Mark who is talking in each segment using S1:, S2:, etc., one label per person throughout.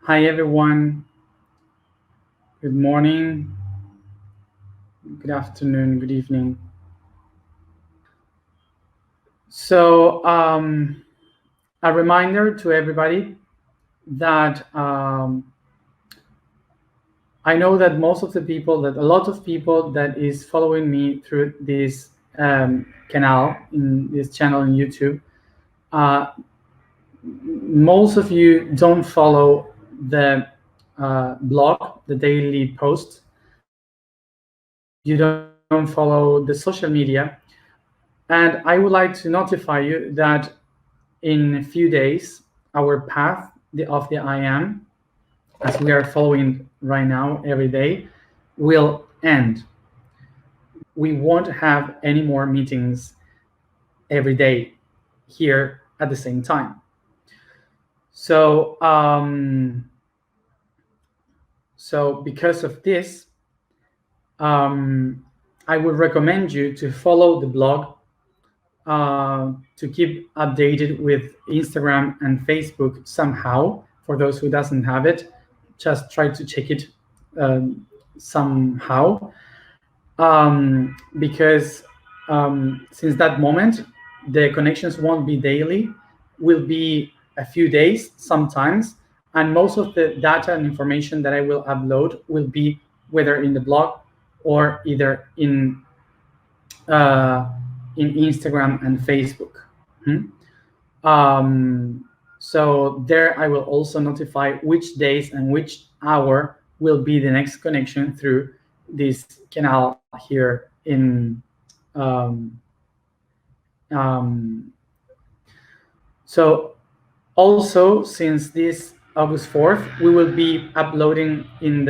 S1: Hi everyone, good morning, good afternoon, good evening. So a reminder to everybody that I know that a lot of people that is following me through this channel in YouTube, most of you don't follow the blog, the daily post. You don't follow the social media. And I would like to notify you that in a few days, our path of the I Am, as we are following right now every day, will end. We won't have any more meetings every day here at the same time. So, because of this, I would recommend you to follow the blog, to keep updated with Instagram and Facebook somehow. For those who doesn't have it, just try to check it somehow, because since that moment, the connections won't be daily, will be a few days sometimes, and most of the data and information that I will upload will be whether in the blog or either in Instagram and Facebook. So there I will also notify which days and which hour will be the next connection through this channel here in so also, since this August 4th, we will be uploading in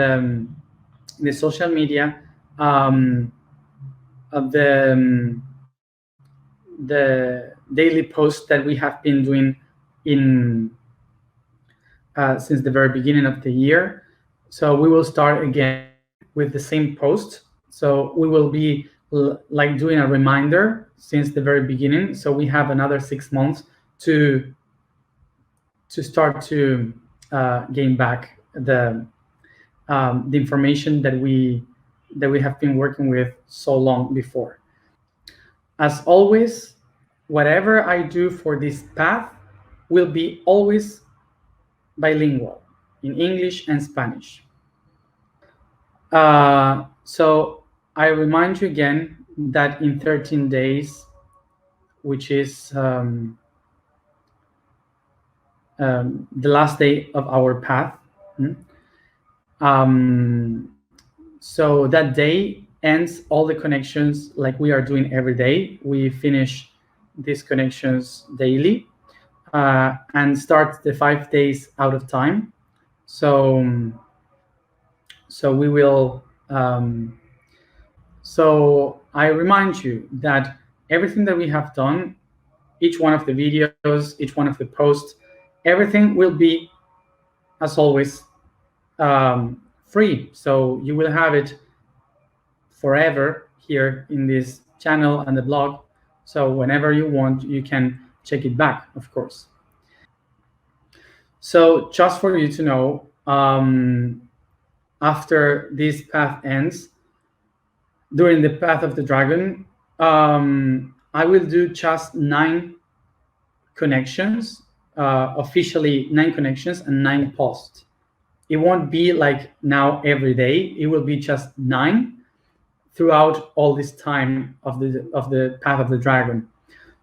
S1: the social media the daily post that we have been doing since the very beginning of the year. So we will start again with the same post. So we will be like doing a reminder since the very beginning. So we have another 6 months to start to gain back the information that we have been working with so long before. As always, whatever I do for this path will be always bilingual in English and Spanish. So I remind you again that in 13 days, which is the last day of our path, so that day ends all the connections like we are doing every day. We finish these connections daily and start the 5 days out of time. So we will. So I remind you that everything that we have done, each one of the videos, each one of the posts, everything will be, as always, free. So you will have it forever here in this channel and the blog. So whenever you want, you can check it back, of course. So just for you to know, after this path ends, during the path of the dragon, I will do just 9 connections, officially 9 connections and 9 posts. It won't be like now every day. It will be just 9 throughout all this time of the path of the dragon.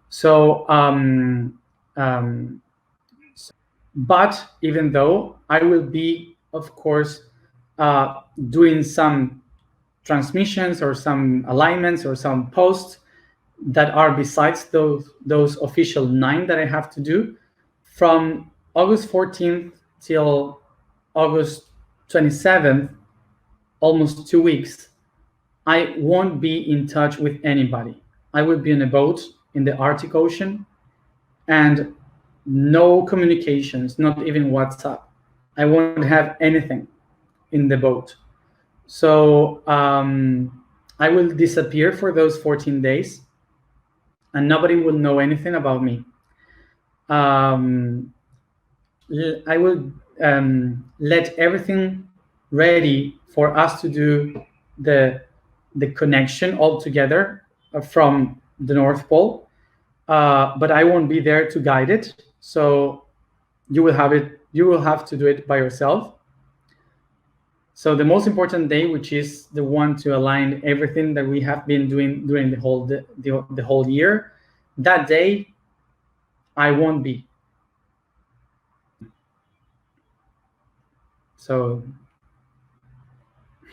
S1: So, but even though I will be, of course, doing some transmissions or some alignments or some posts that are besides those official 9 that I have to do, from August 14th till August 27th, almost 2 weeks, I won't be in touch with anybody. I will be on a boat in the Arctic Ocean, and no communications, not even WhatsApp. I won't have anything in the boat. So I will disappear for those 14 days, and nobody will know anything about me. I will let everything ready for us to do the connection all together from the North Pole, but I won't be there to guide it. So you will have to do it by yourself. So the most important day, which is the one to align everything that we have been doing during the whole year, that day I won't be. So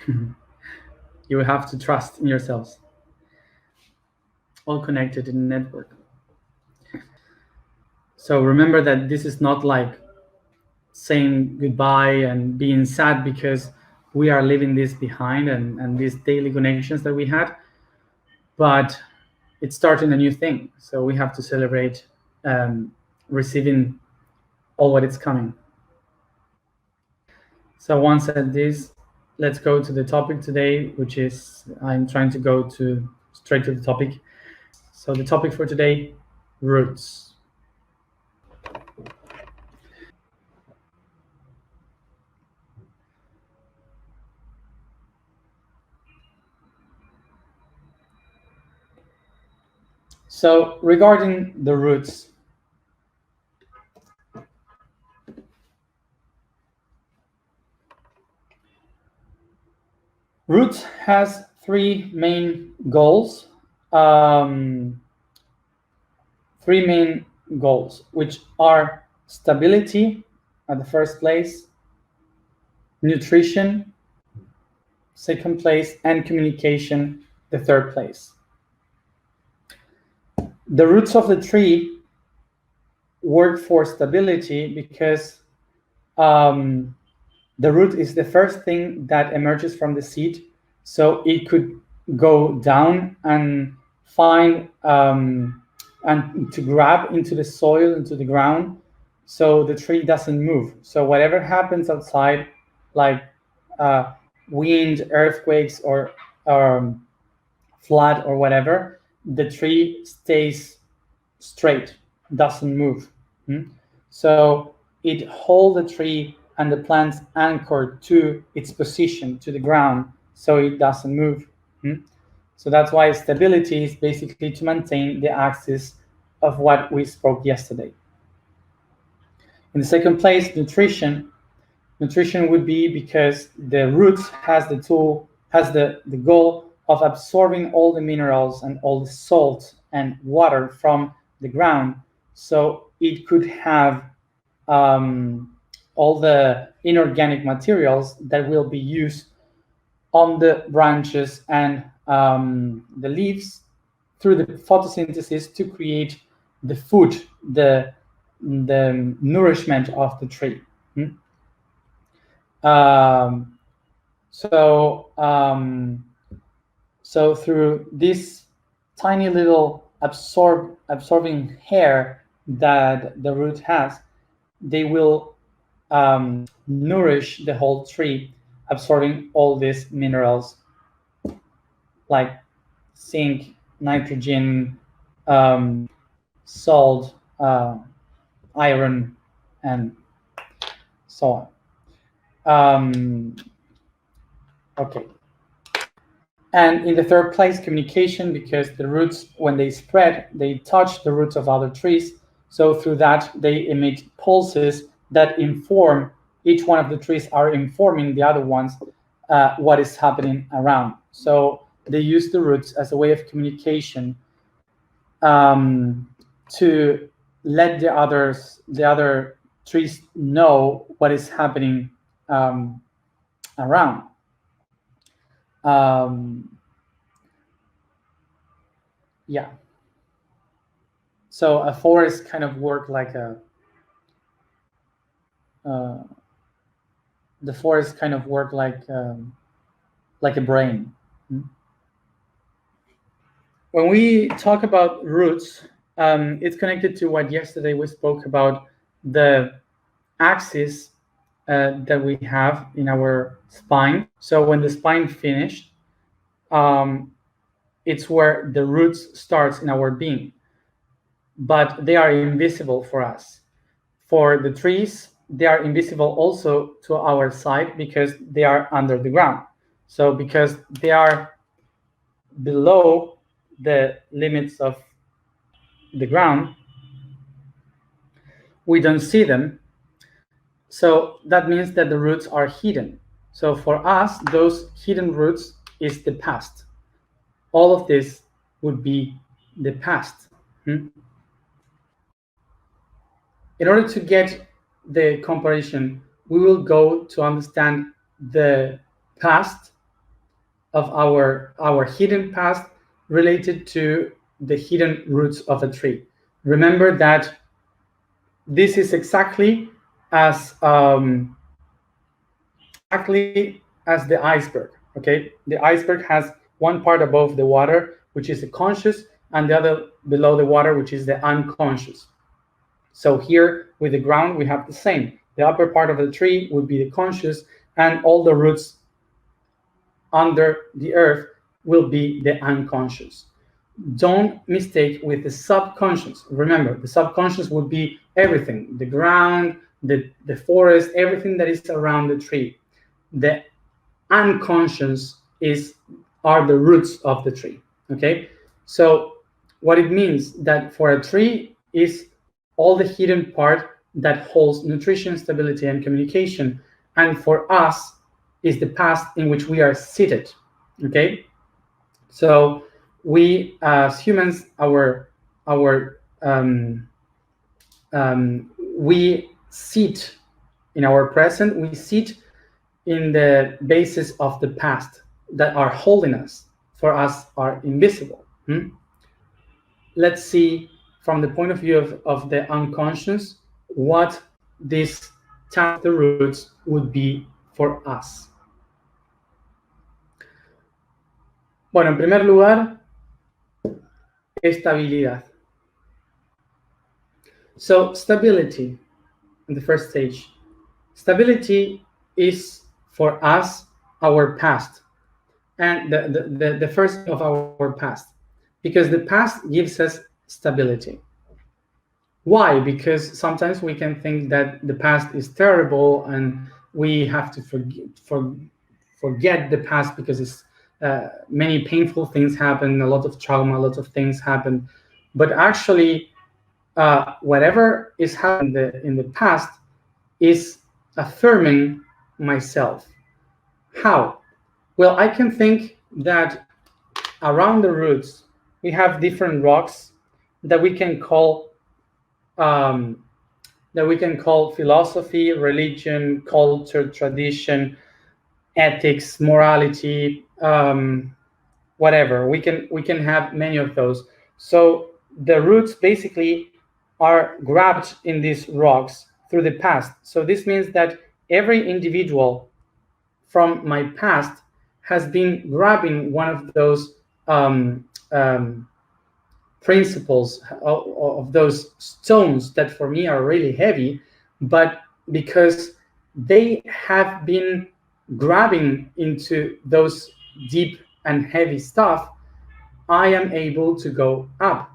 S1: you will have to trust in yourselves. All connected in the network. So remember that this is not like saying goodbye and being sad because we are leaving this behind and these daily connections that we had, but it's starting a new thing. So we have to celebrate receiving all what is coming. So once said this, let's go to the topic today, which is, I'm trying to go straight to the topic. So the topic for today, roots. So regarding the roots, roots has three main goals. Which are stability at the first place, nutrition second place, and communication the third place. The roots of the tree work for stability because the root is the first thing that emerges from the seed, so it could go down and find and to grab into the soil, into the ground, so the tree doesn't move. So whatever happens outside, like wind, earthquakes, or flood or whatever, the tree stays straight, doesn't move. So it holds the tree and the plants anchored to its position, to the ground, so it doesn't move. So that's why stability is basically to maintain the axis of what we spoke yesterday. In the second place, nutrition. Nutrition would be because the roots has the goal of absorbing all the minerals and all the salt and water from the ground, so it could have all the inorganic materials that will be used on the branches and the leaves through the photosynthesis to create the food, the nourishment of the tree. So through this tiny little absorbing hair that the root has, they will nourish the whole tree, absorbing all these minerals like zinc, nitrogen, salt, iron, and so on. Okay. And in the third place, communication, because the roots, when they spread, they touch the roots of other trees. So through that, they emit pulses that inform, each one of the trees are informing the other ones what is happening around. So they use the roots as a way of communication to let the other trees know what is happening around. Yeah. So a forest kind of work like the forest kind of work like a brain. When we talk about roots, it's connected to what yesterday we spoke about, the axis that we have in our spine. So when the spine finished, it's where the roots starts in our being, but they are invisible for us. For the trees, they are invisible also to our sight because they are under the ground. So because they are below the limits of the ground, we don't see them. So that means that the roots are hidden. So for us, those hidden roots is the past. All of this would be the past. In order to get the comparison, we will go to understand the past of our hidden past related to the hidden roots of a tree. Remember that this is exactly as the iceberg. Okay, the iceberg has one part above the water, which is the conscious, and the other below the water, which is the unconscious. So here with the ground, we have the same. The upper part of the tree would be the conscious, and all the roots under the earth will be the unconscious. Don't mistake with the subconscious. Remember, the subconscious would be everything, the ground, the forest, everything that is around the tree. The unconscious are the roots of the tree. Okay, so what it means that for a tree is all the hidden part that holds nutrition, stability, and communication, and for us is the past in which we are seated. Okay, so we as humans, we sit in our present, we sit in the basis of the past that are holding us, for us are invisible. Let's see from the point of view of the unconscious what this type of the roots would be for us. Bueno, en primer lugar, estabilidad. So stability in the first stage. Stability is for us our past, and the first of our past, because the past gives us stability. Why? Because sometimes we can think that the past is terrible and we have to forget the past because it's many painful things happen, a lot of trauma, a lot of things happen. But actually, whatever is happening in the past is affirming myself. How? Well, I can think that around the roots, we have different rocks that we can call philosophy, religion, culture, tradition, ethics, morality, whatever. We can have many of those. So the roots basically are grabbed in these rocks through the past. So this means that every individual from my past has been grabbing one of those principles, of those stones that for me are really heavy, but because they have been grabbing into those deep and heavy stuff, I am able to go up.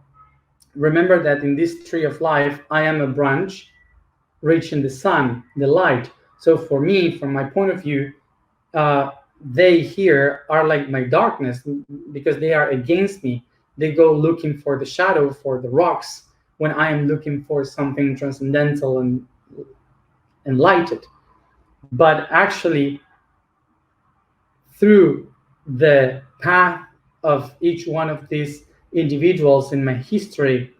S1: Remember that in this tree of life, I am a branch reaching the sun, the light. So for me, from my point of view, they here are like my darkness because they are against me. They go looking for the shadow, for the rocks, when I am looking for something transcendental and enlightened. But actually, through the path of each one of these individuals in my history,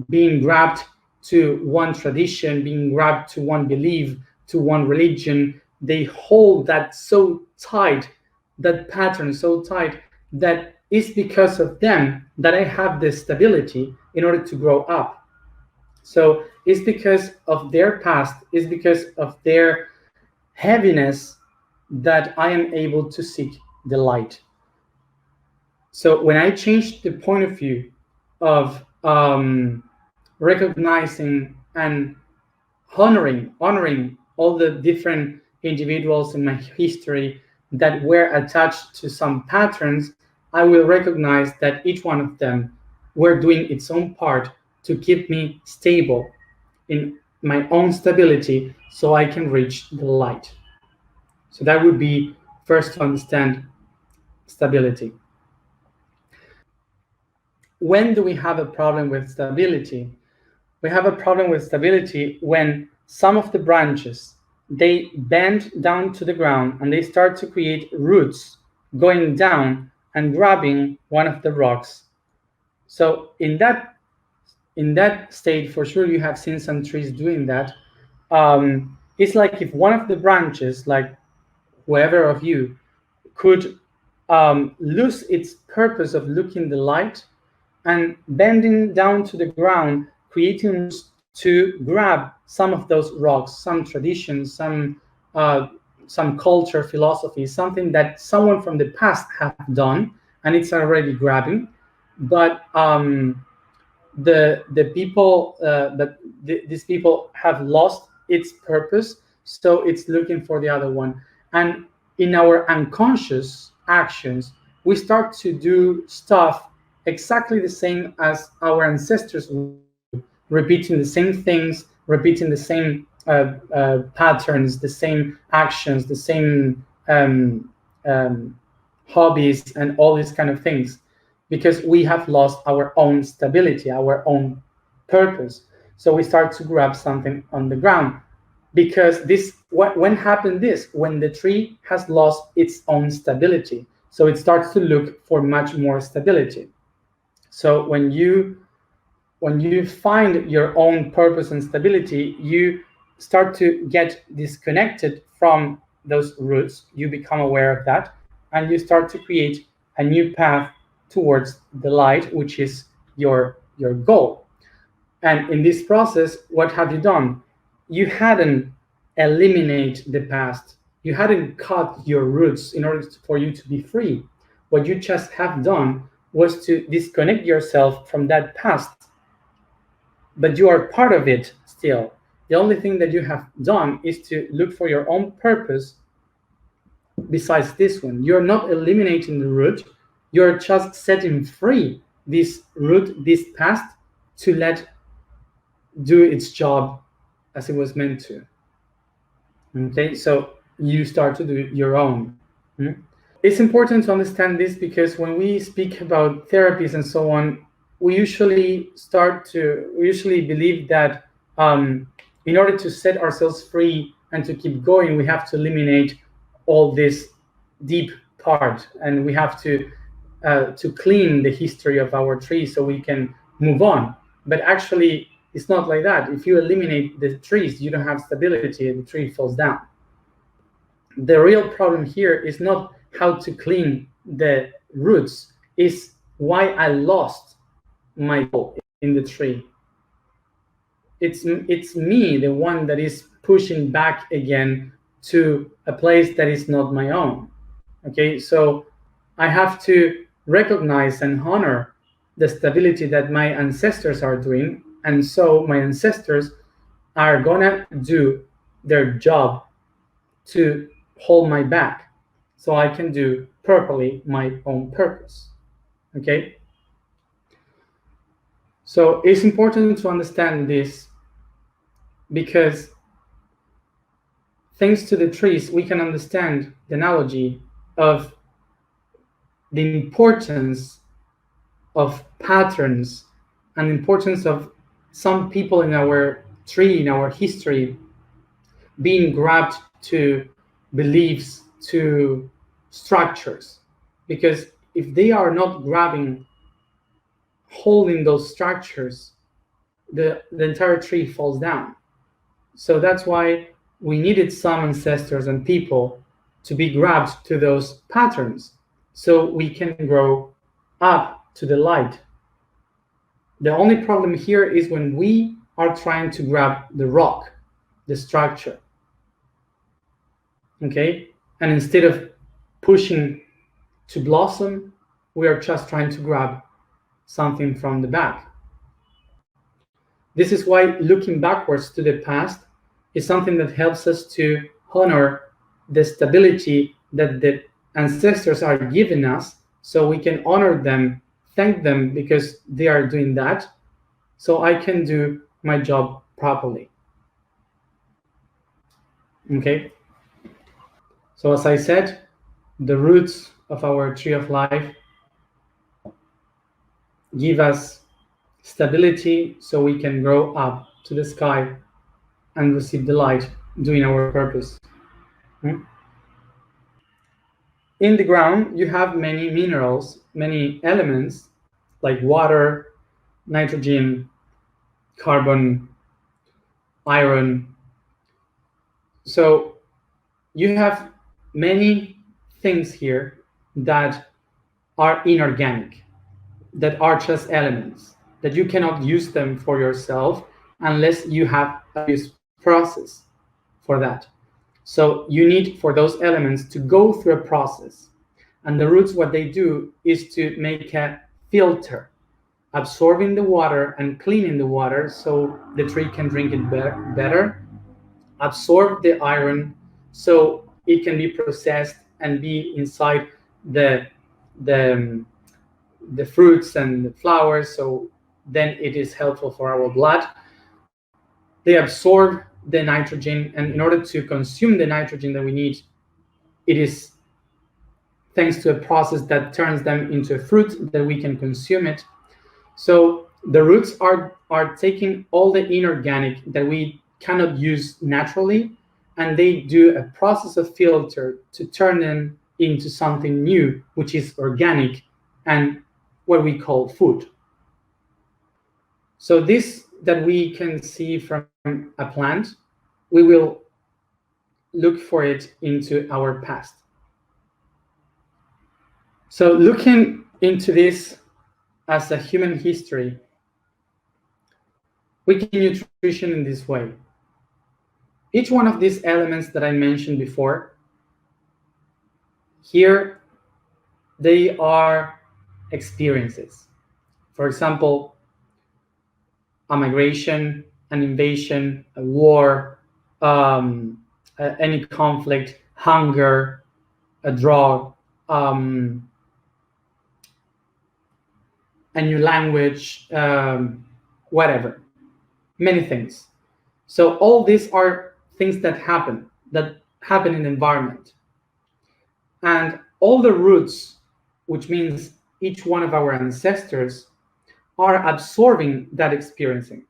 S1: being grabbed to one tradition, being grabbed to one belief, to one religion, they hold that so tight, that pattern so tight, that it's because of them that I have the stability in order to grow up. So it's because of their past, it's because of their heaviness that I am able to seek the light. So when I change the point of view of recognizing and honoring all the different individuals in my history that were attached to some patterns, I will recognize that each one of them were doing its own part to keep me stable in my own stability so I can reach the light. So that would be first to understand stability. When do we have a problem with stability? We have a problem with stability when some of the branches, they bend down to the ground and they start to create roots going down and grabbing one of the rocks. So in that state, for sure, you have seen some trees doing that. It's like if one of the branches, like whoever of you, could lose its purpose of looking the light and bending down to the ground, creating to grab some of those rocks, some traditions, some culture, philosophy, something that someone from the past have done, and it's already grabbing. But the people these people have lost its purpose, so it's looking for the other one. And in our unconscious actions, we start to do stuff exactly the same as our ancestors would, repeating the same things, repeating the same patterns, the same actions, the same hobbies, and all these kind of things, because we have lost our own stability, our own purpose. So we start to grab something on the ground, because when happened this? When the tree has lost its own stability. So it starts to look for much more stability. So when you find your own purpose and stability, you start to get disconnected from those roots. You become aware of that, and you start to create a new path towards the light, which is your goal. And in this process, what have you done? You hadn't eliminated the past. You hadn't cut your roots in order for you to be free. What you just have done was to disconnect yourself from that past, but you are part of it still. The only thing that you have done is to look for your own purpose besides this one. You're not eliminating the root, you're just setting free this root, this past, to let do its job as it was meant to. Okay, so you start to do your own. It's important to understand this, because when we speak about therapies and so on, we usually believe that in order to set ourselves free and to keep going, we have to eliminate all this deep part, and we have to clean the history of our tree so we can move on. But actually, it's not like that. If you eliminate the trees, you don't have stability and the tree falls down. The real problem here is not how to clean the roots, is why I lost my goal in the tree. It's me, the one that is pushing back again to a place that is not my own. Okay, so I have to recognize and honor the stability that my ancestors are doing, and so my ancestors are gonna do their job to hold my back so I can do properly my own purpose. Okay, so it's important to understand this, because thanks to the trees, we can understand the analogy of the importance of patterns and importance of some people in our tree, in our history, being grabbed to beliefs, to structures. Because if they are not grabbing, holding those structures, the entire tree falls down. So that's why we needed some ancestors and people to be grabbed to those patterns so we can grow up to the light. The only problem here is when we are trying to grab the rock, the structure. Okay, and instead of pushing to blossom, we are just trying to grab something from the back. This is why looking backwards to the past is something that helps us to honor the stability that the ancestors are giving us, so we can honor them, thank them because they are doing that, so I can do my job properly. Okay. So as I said, the roots of our tree of life give us stability so we can grow up to the sky and receive the light, doing our purpose. In the ground, you have many minerals, many elements like water, nitrogen, carbon, iron. So you have many things here that are inorganic, that are just elements, that you cannot use them for yourself unless you have a use process for that. So you need for those elements to go through a process. And the roots, what they do is to make a filter, absorbing the water and cleaning the water so the tree can drink it better, absorb the iron so it can be processed and be inside the fruits and the flowers, so then it is helpful for our blood. They absorb the nitrogen, and in order to consume the nitrogen that we need, it is thanks to a process that turns them into a fruit that we can consume it. So the roots are taking all the inorganic that we cannot use naturally, and they do a process of filter to turn them into something new, which is organic and what we call food. So this that we can see from a plant, we will look for it into our past. So looking into this as a human history, we can use nutrition in this way. Each one of these elements that I mentioned before, here they are experiences. For example, a migration, an invasion, a war, any conflict, hunger, a drought, a new language, whatever, many things. So all these are things that happen in the environment. And all the roots, which means each one of our ancestors, are absorbing that experiencing.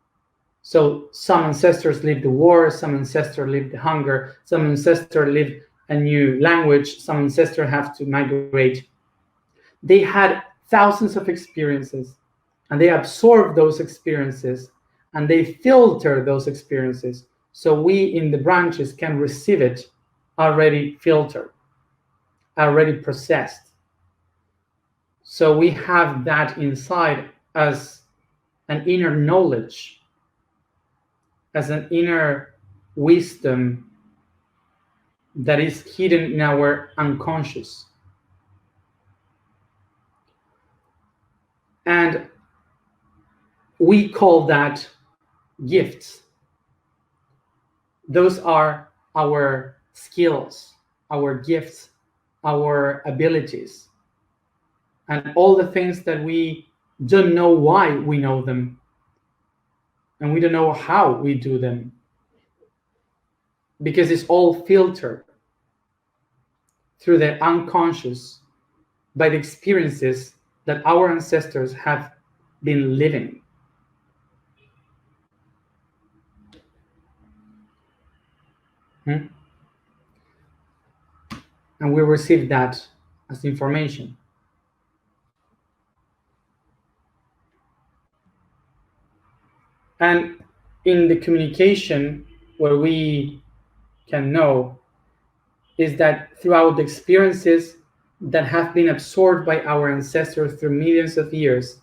S1: So some ancestors lived the war, some ancestors lived the hunger, some ancestors lived a new language, some ancestors have to migrate. They had thousands of experiences, and they absorb those experiences, and they filter those experiences, so we in the branches can receive it already filtered, already processed. So we have that inside as an inner knowledge, as an inner wisdom that is hidden in our unconscious. And we call that gifts. Those are our skills, our gifts, our abilities, and all the things that we don't know why we know them, and we don't know how we do them, because it's all filtered through the unconscious by the experiences that our ancestors have been living. And we receive that as information. And in the communication, where we can know is that throughout the experiences that have been absorbed by our ancestors through millions of years,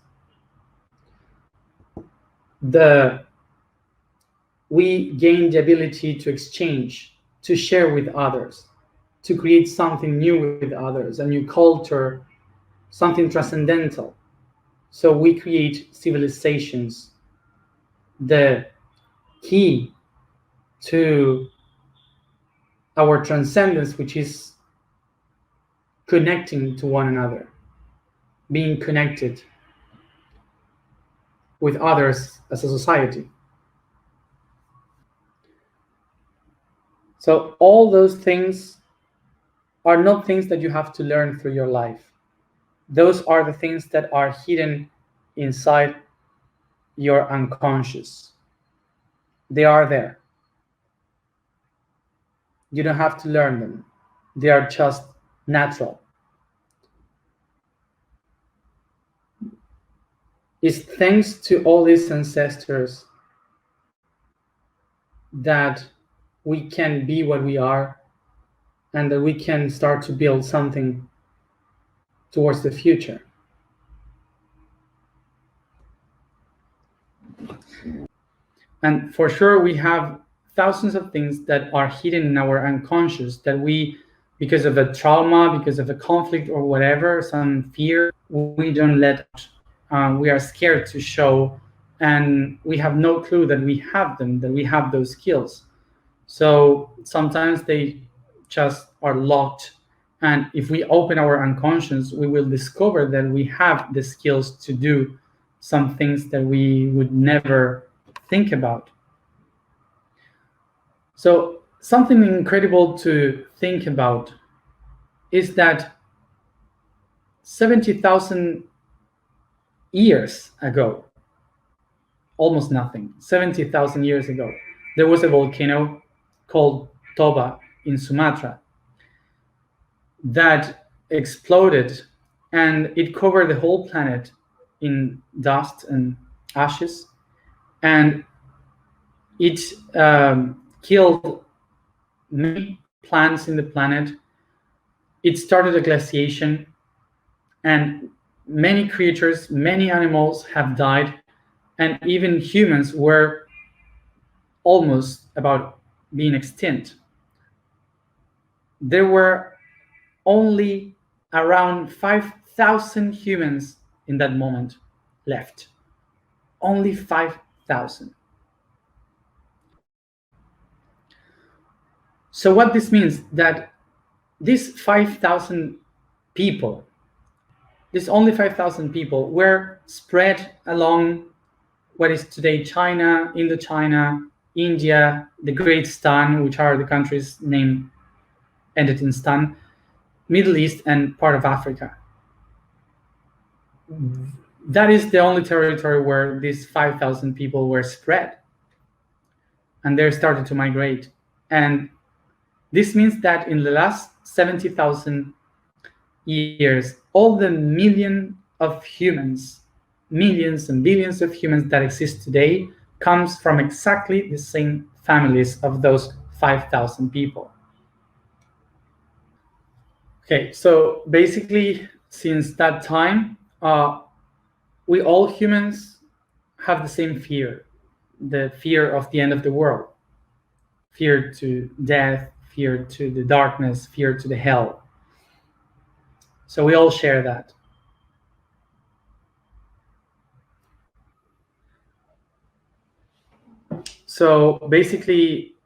S1: we gain the ability to exchange, to share with others, to create something new with others, a new culture, something transcendental. So we create civilizations. The key to our transcendence, which is connecting to one another, being connected with others as a society. So all those things are not things that you have to learn through your life. Those are the things that are hidden inside your unconscious. They are there. You don't have to learn them. They are just natural. It's thanks to all these ancestors that we can be what we are and that we can start to build something towards the future. And for sure, we have thousands of things that are hidden in our unconscious that we, because of a trauma, because of a conflict or whatever, some fear, we don't let out. We are scared to show, and we have no clue that we have them, that we have those skills. So sometimes they just are locked. And if we open our unconscious, we will discover that we have the skills to do some things that we would never think about. So something incredible to think about is that 70,000 years ago, almost nothing, 70,000 years ago, there was a volcano called Toba in Sumatra that exploded, and it covered the whole planet in dust and ashes, and it killed many plants in the planet. It started a glaciation, and many creatures, many animals have died, and even humans were almost about being extinct. There were only around 5,000 humans in that moment left. Only 5,000. So what this means, that these 5,000 people, these only 5,000 people were spread along what is today China, Indochina, India, the Great Stan, which are the countries named ended in Stan, Middle East, and part of Africa. That is the only territory where these 5,000 people were spread, and they started to migrate. And this means that in the last 70,000 years, all the millions of humans, millions and billions of humans that exist today, comes from exactly the same families of those 5,000 people. Okay, so basically, since that time, we all humans have the same fear, the fear of the end of the world, fear to death, fear to the darkness, fear to the hell. So we all share that. So basically,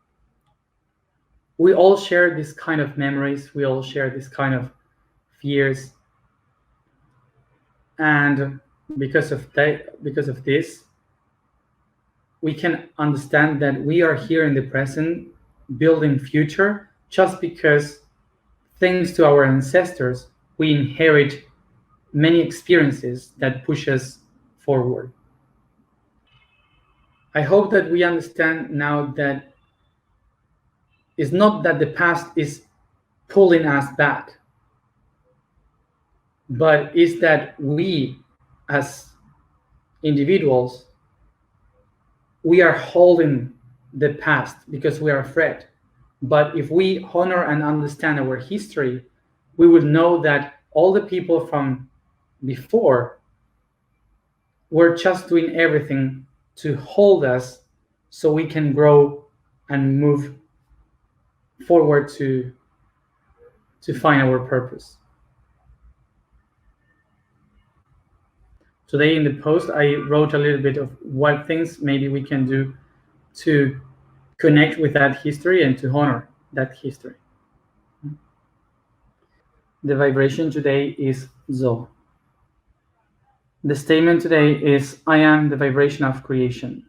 S1: we all share this kind of memories, we all share this kind of fears. And because of this, we can understand that we are here in the present, building future, just because, thanks to our ancestors, we inherit many experiences that push us forward. I hope that we understand now that it's not that the past is pulling us back, but it's that we, as individuals, we are holding the past because we are afraid. But if we honor and understand our history, we will know that all the people from before were just doing everything to hold us so we can grow and move forward to find our purpose. Today in the post, I wrote a little bit of what things maybe we can do to connect with that history and to honor that history. The vibration today is Zo. The statement today is, I am the vibration of creation.